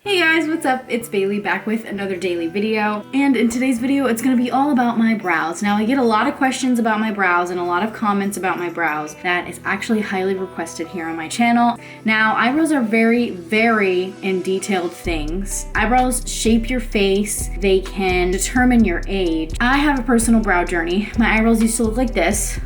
Hey guys, what's up? It's Bailey back with another daily video, and in today's video it's going to be all about my brows. Now I get a lot of questions about my brows and a lot of comments about my brows that is actually highly requested here on my channel. Now eyebrows are very in detailed things. Eyebrows shape your face, they can determine your age. I have a personal brow journey. My eyebrows used to look like this.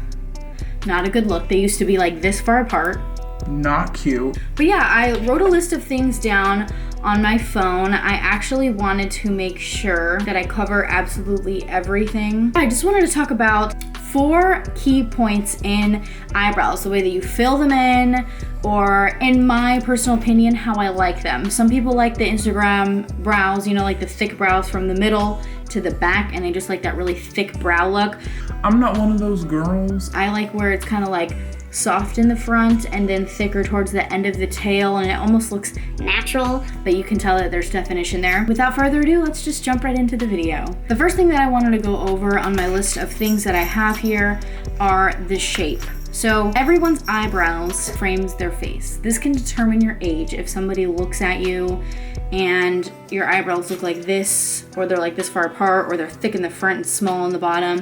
Not a good look. They used to be like this far apart. Not cute. But yeah, I wrote a list of things down on my phone. I actually wanted to make sure that I cover absolutely everything. I just wanted to talk about 4 key points in eyebrows, the way that you fill them in, or in my personal opinion, how I like them. Some people like the Instagram brows, you know, like the thick brows from the middle to the back, and they just like that really thick brow look. I'm not one of those girls. I like where it's kind of like soft in the front and then thicker towards the end of the tail, and it almost looks natural, but you can tell that there's definition there. Without further ado, let's just jump right into the video. The first thing that I wanted to go over on my list of things that I have here are the shape. So everyone's eyebrows frames their face. This can determine your age. If somebody looks at you and your eyebrows look like this, or they're like this far apart, or they're thick in the front and small on the bottom,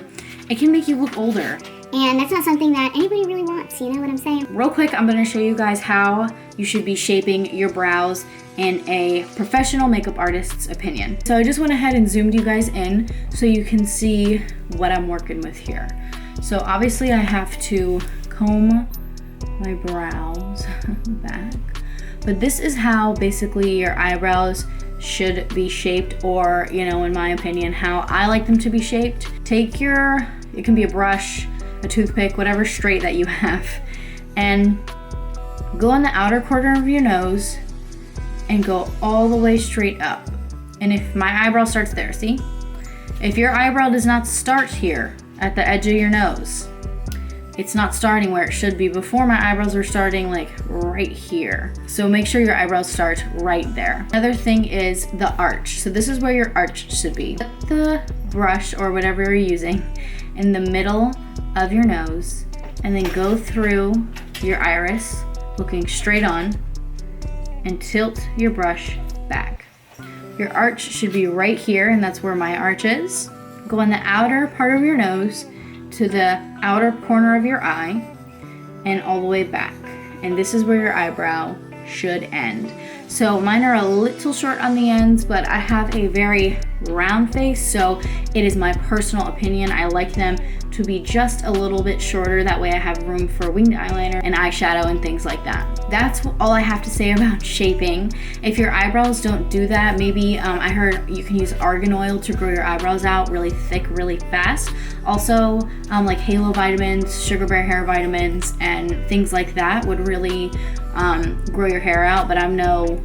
it can make you look older. And that's not something that anybody really wants, you know what I'm saying? Real quick, I'm gonna show you guys how you should be shaping your brows in a professional makeup artist's opinion. So I just went ahead and zoomed you guys in so you can see what I'm working with here. So obviously I have to comb my brows back, but this is how basically your eyebrows should be shaped, or, you know, in my opinion, how I like them to be shaped. Take it can be a brush, a toothpick, whatever straight that you have, and go on the outer corner of your nose and go all the way straight up. And if my eyebrow starts there, see? If your eyebrow does not start here at the edge of your nose, it's not starting where it should be. Before, my eyebrows were starting like right here. So make sure your eyebrows start right there. Another thing is the arch. So this is where your arch should be. Put the brush or whatever you're using in the middle of your nose, and then go through your iris looking straight on and tilt your brush back. Your arch should be right here, and that's where my arch is. Go on the outer part of your nose to the outer corner of your eye and all the way back, and this is where your eyebrow should end. So mine are a little short on the ends, but I have a very round face, so it is my personal opinion. I like them to be just a little bit shorter. That way I have room for winged eyeliner and eyeshadow and things like that. That's all I have to say about shaping. If your eyebrows don't do that, maybe I heard you can use argan oil to grow your eyebrows out really thick, really fast. Also, like Hellllooooo vitamins, sugar bear hair vitamins, and things like that would really grow your hair out, but I'm no,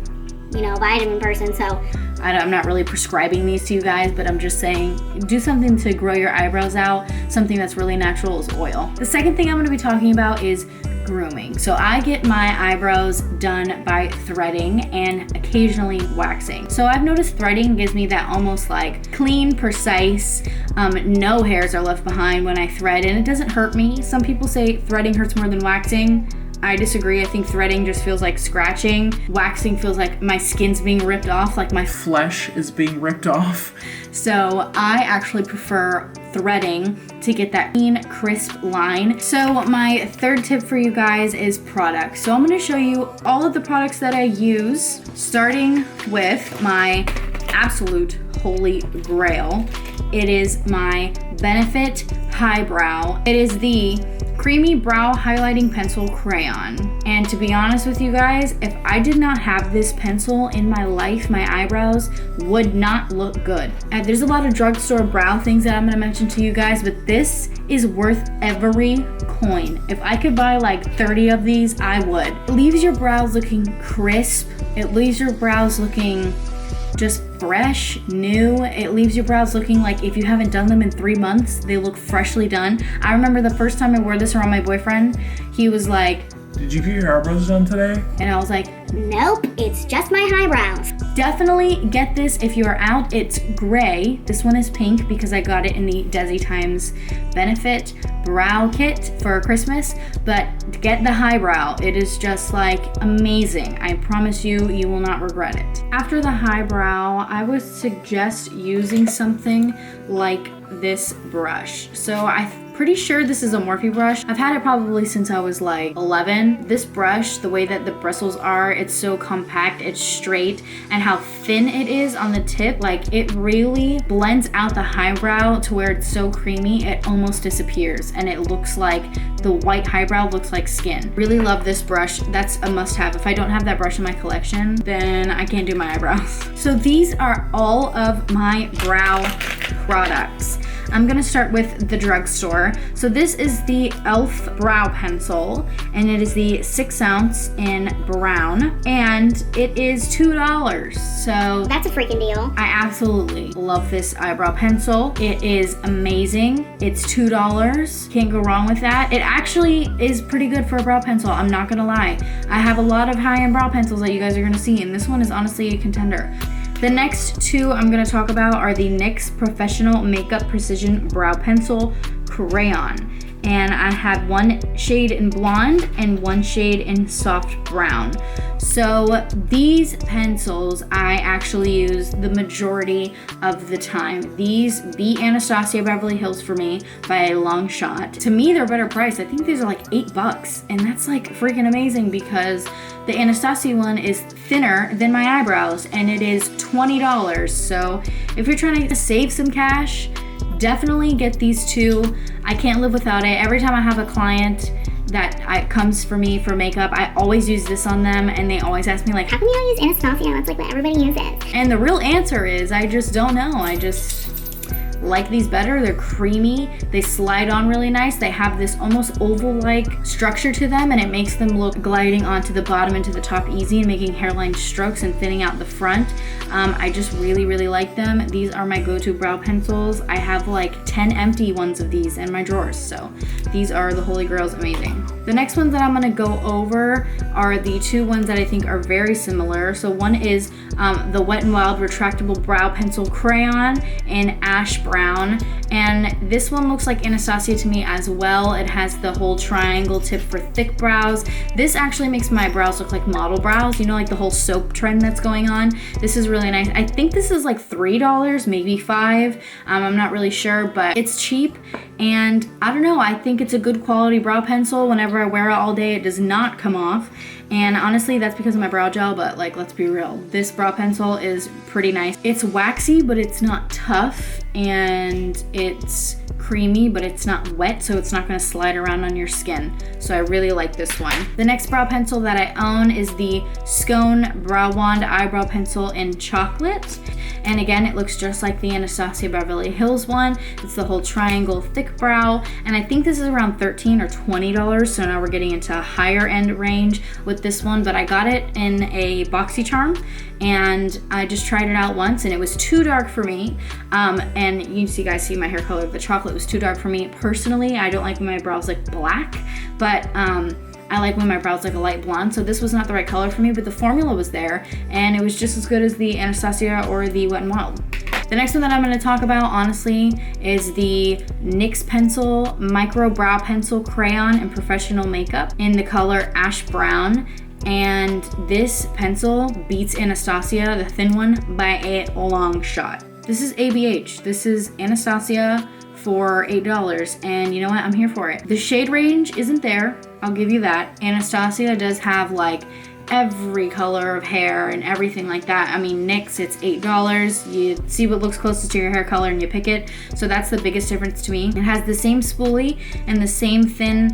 vitamin person, so I'm not really prescribing these to you guys, but I'm just saying do something to grow your eyebrows out. Something that's really natural is oil. The second thing I'm going to be talking about is grooming. So I get my eyebrows done by threading and occasionally waxing. So I've noticed threading gives me that almost like clean, precise, no hairs are left behind when I thread, and it doesn't hurt me. Some people say threading hurts more than waxing. I disagree. I think threading just feels like scratching. Waxing feels like my skin's being ripped off, like my flesh is being ripped off. So I actually prefer threading to get that clean, crisp line. So my third tip for you guys is products. So I'm going to show you all of the products that I use, starting with my absolute holy grail. It is my Benefit Highbrow. It is the creamy brow highlighting pencil crayon, and to be honest with you guys, if I did not have this pencil in my life, my eyebrows would not look good. There's a lot of drugstore brow things that I'm going to mention to you guys, but this is worth every coin. If I could buy like 30 of these, I would. It leaves your brows looking crisp. It leaves your brows looking just fresh, new. It leaves your brows looking like if you haven't done them in 3 months, they look freshly done. I remember the first time I wore this around my boyfriend, he was like, "Did you get your eyebrows done today?" And I was like, nope, it's just my eyebrows. Definitely get this if you are out. It's gray. This one is pink because I got it in the Desi Times Benefit, brow kit for Christmas, but get the highbrow. It is just like amazing. I promise you, you will not regret it. After the highbrow, I would suggest using something like this brush. So I'm pretty sure this is a Morphe brush. I've had it probably since I was like 11. This brush, the way that the bristles are, it's so compact, it's straight, and how thin it is on the tip, like it really blends out the highbrow to where it's so creamy, it almost disappears, and it looks like the white highbrow looks like skin. Really love this brush. That's a must-have. If I don't have that brush in my collection, then I can't do my eyebrows. So these are all of my brow products. I'm gonna start with the drugstore. So this is the e.l.f. brow pencil, and it is the 6 ounce in brown, and it is $2. So That's a freaking deal. I absolutely love this eyebrow pencil. It is amazing. It's $2. Can't go wrong with that. It actually is pretty good for a brow pencil, I'm not gonna lie. I have a lot of high-end brow pencils that you guys are gonna see, and this one is honestly a contender. The next two I'm going to talk about are the NYX Professional Makeup Precision Brow Pencil Crayon. And I have one shade in blonde and one shade in soft brown. So these pencils I actually use the majority of the time. These beat Anastasia Beverly Hills for me by a long shot. To me, they're better priced. I think these are like $8, and that's like freaking amazing because the Anastasia one is thinner than my eyebrows, and it is $20. So if you're trying to save some cash, definitely get these two. I can't live without it. Every time I have a client that comes for me for makeup, I always use this on them, and they always ask me like, how come you don't use Anastasia? That's like what everybody uses. And the real answer is I just don't know. I just like these better. They're creamy, they slide on really nice, they have this almost oval-like structure to them, and it makes them look gliding onto the bottom and to the top easy, and making hairline strokes and thinning out the front. I just really like them. These are my go-to brow pencils. I have like 10 empty ones of these in my drawers, so these are the holy grails. Amazing. The next ones that I'm going to go over are the two ones that I think are very similar. So one is the Wet n Wild Retractable Brow Pencil Crayon in Ash Brown, and this one looks like Anastasia to me as well. It has the whole triangle tip for thick brows. This actually makes my brows look like model brows, you know, like the whole soap trend that's going on. This is really nice. I think this is like $3, maybe $5. I'm not really sure, but it's cheap, and I don't know, I think it's a good quality brow pencil. Whenever I wear it all day, it does not come off. And honestly, that's because of my brow gel, but like, let's be real. This brow pencil is pretty nice. It's waxy, but it's not tough, and it's creamy, but it's not wet, so it's not gonna slide around on your skin. So I really like this one. The next brow pencil that I own is the Scone Brow Wand Eyebrow Pencil in Chocolate. And again, it looks just like the Anastasia Beverly Hills one. It's the whole triangle thick brow, and I think this is around $13 or $20, so now we're getting into a higher end range with this one, but I got it in a BoxyCharm, and I just tried it out once, and it was too dark for me. And you guys see my hair color. The chocolate was too dark for me. Personally, I don't like when my brows look black, but I like when my brows look a light blonde, so this was not the right color for me, but the formula was there, and it was just as good as the Anastasia or the Wet n Wild. The next one that I'm going to talk about, honestly, is the NYX Pencil Micro Brow Pencil Crayon in Professional Makeup in the color Ash Brown. And this pencil beats Anastasia, the thin one, by a long shot. This is ABH. This is Anastasia for $8, and you know what? I'm here for it. The shade range isn't there, I'll give you that. Anastasia does have like every color of hair and everything like that. I mean, NYX, it's $8. You see what looks closest to your hair color and you pick it. So that's the biggest difference to me. It has the same spoolie and the same thin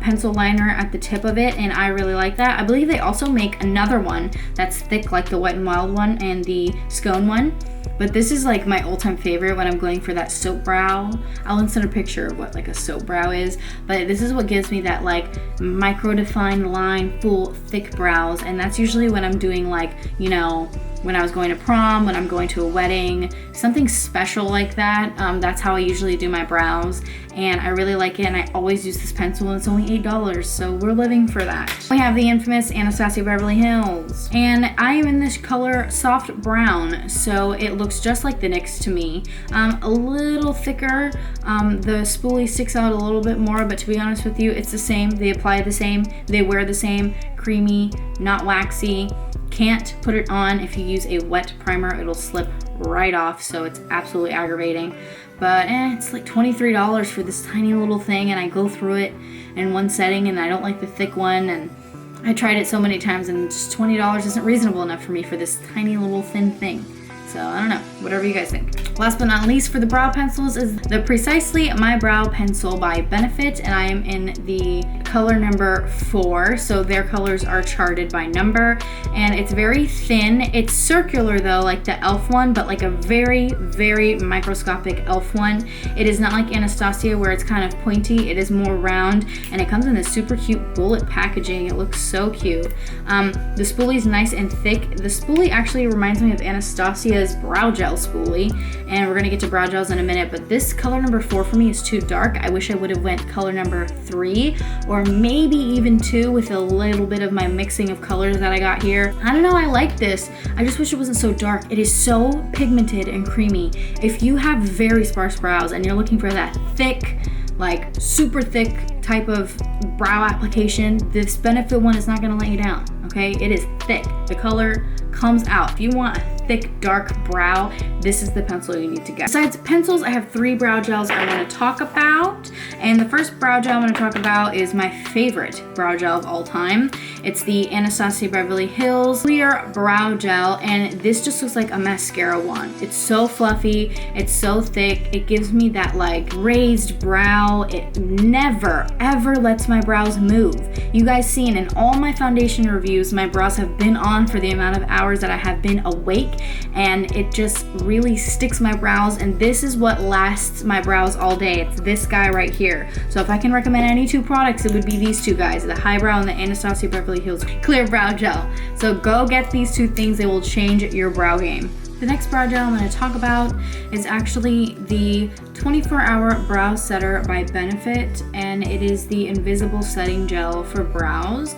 pencil liner at the tip of it, and I really like that. I believe they also make another one that's thick like the Wet n Wild one and the Scone one. But this is like my all-time favorite when I'm going for that soap brow. I'll insert a picture of what like a soap brow is, but this is what gives me that like micro defined line, full thick brows, and that's usually when I'm doing like, you know, when I was going to prom, when I'm going to a wedding, something special like that. That's how I usually do my brows, and I really like it, and I always use this pencil, and it's only $8, so we're living for that. We have the infamous Anastasia Beverly Hills, and I am in this color soft brown, so it looks just like the NYX to me. A little thicker, the spoolie sticks out a little bit more, but to be honest with you, it's the same. They apply the same, they wear the same, creamy, not waxy. Can't put it on if you use a wet primer, it'll slip right off, so it's absolutely aggravating. But it's like $23 for this tiny little thing, and I go through it in one setting, and I don't like the thick one, and I tried it so many times, and just $20 isn't reasonable enough for me for this tiny little thin thing. So I don't know, whatever you guys think. Last but not least for the brow pencils is the Precisely My Brow Pencil by Benefit, and I am in the color number 4, so their colors are charted by number, and it's very thin. It's circular though, like the e.l.f. one, but like a very, very microscopic e.l.f. one. It is not like Anastasia where it's kind of pointy. It is more round, and it comes in this super cute bullet packaging. It looks so cute. The spoolie is nice and thick. The spoolie actually reminds me of Anastasia's brow gel spoolie, and we're gonna get to brow gels in a minute, but this color number 4 for me is too dark. I wish I would have went color number 3 or maybe even 2 with a little bit of my mixing of colors that I got here. I don't know, I like this. I just wish it wasn't so dark. It is so pigmented and creamy. If you have very sparse brows and you're looking for that thick, like super thick type of brow application, this Benefit one is not gonna let you down, okay? It is thick. The color comes out. If you want a thick, dark brow, this is the pencil you need to get. Besides pencils, I have 3 brow gels I want to talk about. And the first brow gel I'm going to talk about is my favorite brow gel of all time. It's the Anastasia Beverly Hills Clear Brow Gel, and this just looks like a mascara wand. It's so fluffy, it's so thick, it gives me that like raised brow. It never, ever lets my brows move. You guys seen in all my foundation reviews, my brows have been on for the amount of hours that I have been awake, and it just really sticks my brows, and this is what lasts my brows all day. It's this guy right here. So if I can recommend any 2 products, it would be these 2 guys, the Highbrow and the Anastasia Beverly Hills Clear Brow Gel. So go get these 2 things, they will change your brow game. The next brow gel I'm going to talk about is actually the 24-Hour Brow Setter by Benefit, and it is the Invisible Setting Gel for brows.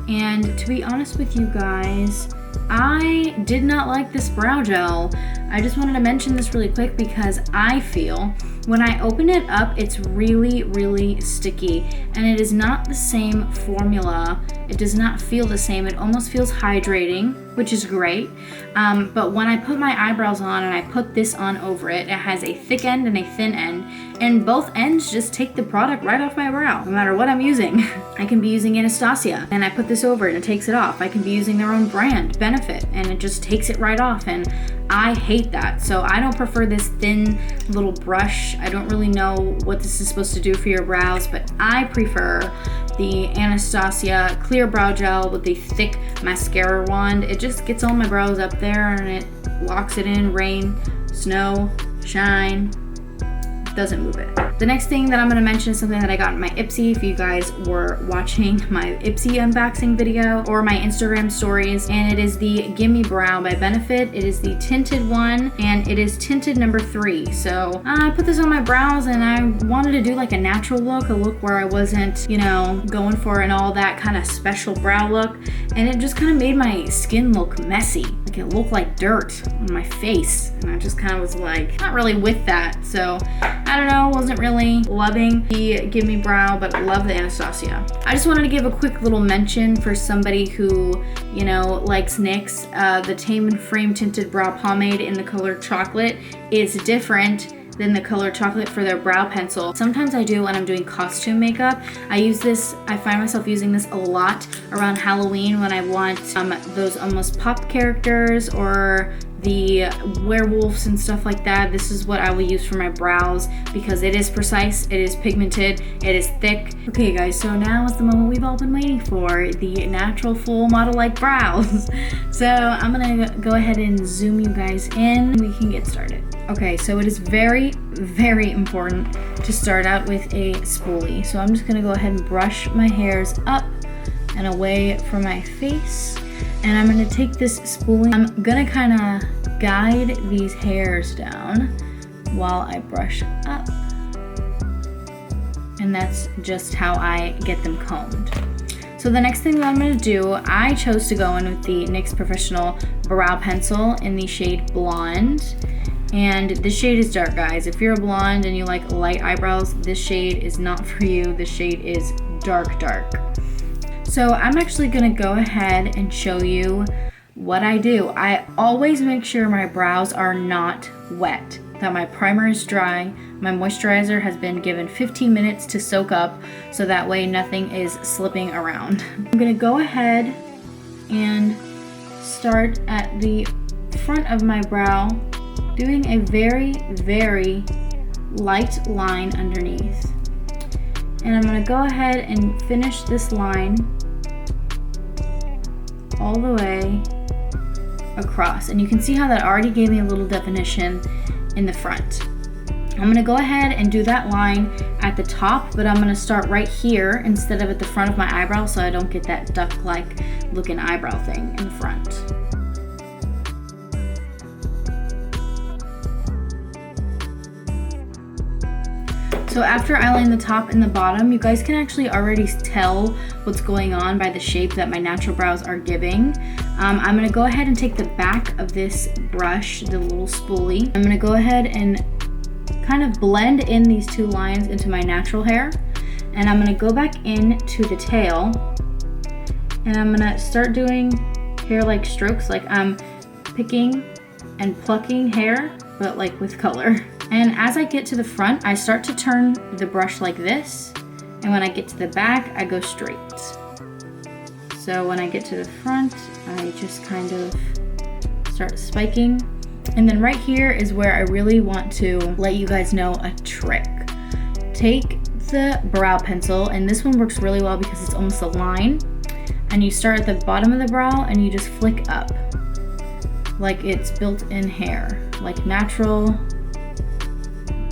And to be honest with you guys, I did not like this brow gel. I just wanted to mention this really quick because I feel when I open it up, it's really, really sticky, and it is not the same formula. It does not feel the same. It almost feels hydrating, which is great. But when I put my eyebrows on and I put this on over it, it has a thick end and a thin end, and both ends just take the product right off my brow, no matter what I'm using. I can be using Anastasia, and I put this over it and it takes it off. I can be using their own brand, Benefit, and it just takes it right off, and I hate that. So I don't prefer this thin little brush. I don't really know what this is supposed to do for your brows, but I prefer the Anastasia Clear Brow Gel with the thick mascara wand. It just gets all my brows up there, and it locks it in, rain, snow, shine, doesn't move it. The next thing that I'm going to mention is something that I got in my Ipsy. If you guys were watching my Ipsy unboxing video or my Instagram stories, and it is the Gimme Brow by Benefit. It is the tinted one, and it is tinted number 3. So I put this on my brows, and I wanted to do like a natural look, a look where I wasn't, you know, going for an all that kind of special brow look, and it just kind of made my skin look messy. Like it looked like dirt on my face, and I just kind of was like, not really with that. So I don't know, wasn't really loving the Gimme Brow, but love the Anastasia. I just wanted to give a quick little mention for somebody who, you know, likes NYX. The Tame and Frame Tinted Brow Pomade in the color Chocolate is different than the color Chocolate for their brow pencil. Sometimes I do when I'm doing costume makeup. I use this, I find myself using this a lot around Halloween when I want those almost pop characters or the werewolves and stuff like that. This is what I will use for my brows because it is precise, it is pigmented, it is thick. Okay guys, so now is the moment we've all been waiting for, the natural full model-like brows. So I'm gonna go ahead and zoom you guys in and we can get started. Okay, so it is very, very important to start out with a spoolie. So I'm just gonna go ahead and brush my hairs up and away from my face. And I'm gonna take this spoolie. I'm gonna kinda guide these hairs down while I brush up. And that's just how I get them combed. So the next thing that I'm gonna do, I chose to go in with the NYX Professional Brow Pencil in the shade Blonde. And this shade is dark, guys. If you're a blonde and you like light eyebrows, this shade is not for you. This shade is dark, dark. So I'm actually gonna go ahead and show you what I do. I always make sure my brows are not wet, that my primer is dry, my moisturizer has been given 15 minutes to soak up, so that way nothing is slipping around. I'm gonna go ahead and start at the front of my brow, doing a very, very light line underneath. And I'm gonna go ahead and finish this line all the way across. And you can see how that already gave me a little definition in the front. I'm gonna go ahead and do that line at the top, but I'm gonna start right here instead of at the front of my eyebrow so I don't get that duck-like looking eyebrow thing in the front. So after I line the top and the bottom, you guys can actually already tell what's going on by the shape that my natural brows are giving. I'm gonna go ahead and take the back of this brush, the little spoolie. I'm gonna go ahead and kind of blend in these two lines into my natural hair. And I'm gonna go back into the tail and I'm gonna start doing hair-like strokes, like I'm picking and plucking hair, but like with color. And as I get to the front, I start to turn the brush like this. And when I get to the back, I go straight. So when I get to the front, I just kind of start spiking. And then right here is where I really want to let you guys know a trick. Take the brow pencil, and this one works really well because it's almost a line. And you start at the bottom of the brow and you just flick up like it's built-in hair, like natural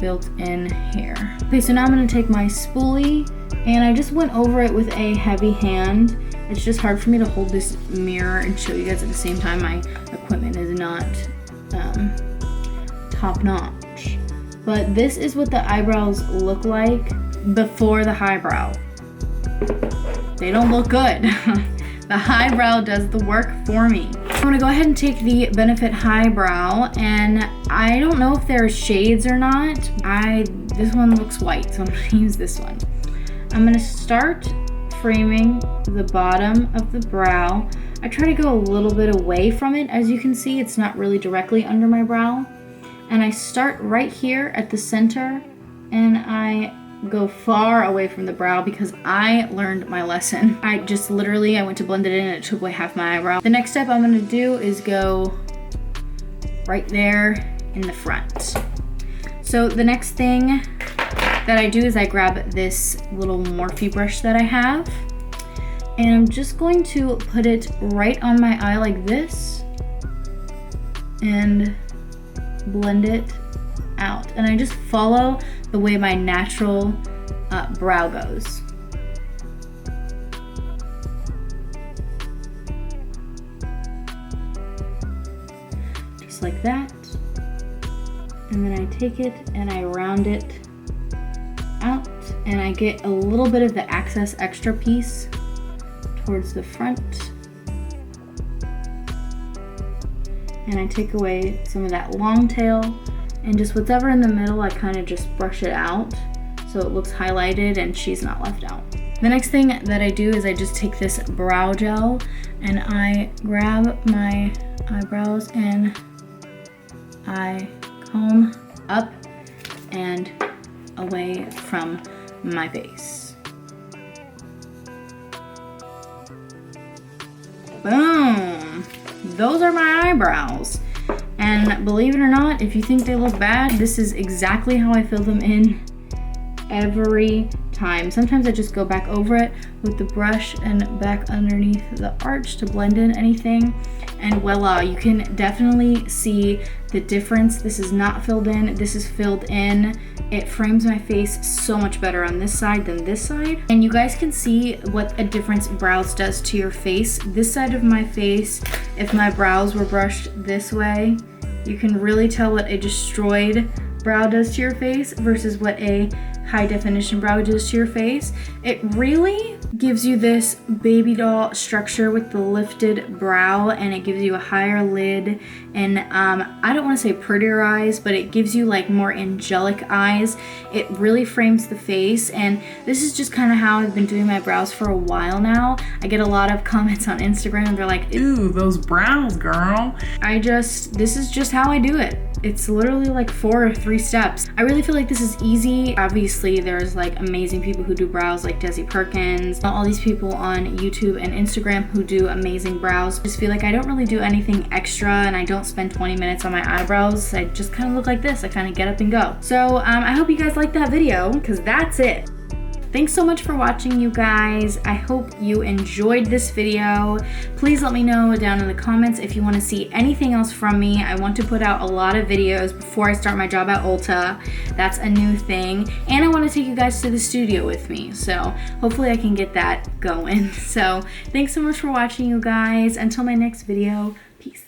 built-in hair. Okay, so now I'm gonna take my spoolie and I just went over it with a heavy hand. It's just hard for me to hold this mirror and show you guys at the same time. My equipment is not top notch. But this is what the eyebrows look like before the highbrow. They don't look good. The highbrow does the work for me. I'm gonna go ahead and take the Benefit Highbrow, and I don't know if there's shades or not. This one looks white, so I'm gonna use this one. I'm gonna start framing the bottom of the brow. I try to go a little bit away from it. As you can see, it's not really directly under my brow. And I start right here at the center, and I go far away from the brow because I learned my lesson. I went to blend it in and it took away half my eyebrow. The next step I'm gonna do is go right there in the front. So the next thing that I do is I grab this little Morphe brush that I have, and I'm just going to put it right on my eye like this and blend it out. And I just follow the way my natural brow goes. Just like that. And then I take it and I round it out, and I get a little bit of the excess extra piece towards the front. And I take away some of that long tail, and just whatever in the middle, I kind of just brush it out so it looks highlighted and she's not left out. The next thing that I do is I just take this brow gel and I grab my eyebrows and I comb up and away from my face. Boom! Those are my eyebrows. And believe it or not, if you think they look bad, this is exactly how I fill them in every time. Sometimes I just go back over it with the brush and back underneath the arch to blend in anything, and voila, you can definitely see the difference. This is not filled in, this is filled in. It frames my face so much better on this side than this side. And you guys can see what a difference brows does to your face. This side of my face, if my brows were brushed this way, you can really tell what a destroyed brow does to your face versus what a high definition brow does to your face. It really gives you this baby doll structure with the lifted brow, and it gives you a higher lid, and I don't want to say prettier eyes, but it gives you like more angelic eyes. It really frames the face, and this is just kind of how I've been doing my brows for a while now. I get a lot of comments on Instagram, they're like, Ooh, those brows, girl. this is just how I do it. It's literally like 4 or 3 steps. I really feel like this is easy. Obviously, there's like amazing people who do brows like Desi Perkins, all these people on YouTube and Instagram who do amazing brows. I just feel like I don't really do anything extra, and I don't spend 20 minutes on my eyebrows. I just kind of look like this. I kind of get up and go. So I hope you guys liked that video, because that's it. Thanks so much for watching, you guys. I hope you enjoyed this video. Please let me know down in the comments if you want to see anything else from me. I want to put out a lot of videos before I start my job at Ulta. That's a new thing. And I want to take you guys to the studio with me. So hopefully I can get that going. So thanks so much for watching, you guys. Until my next video, peace.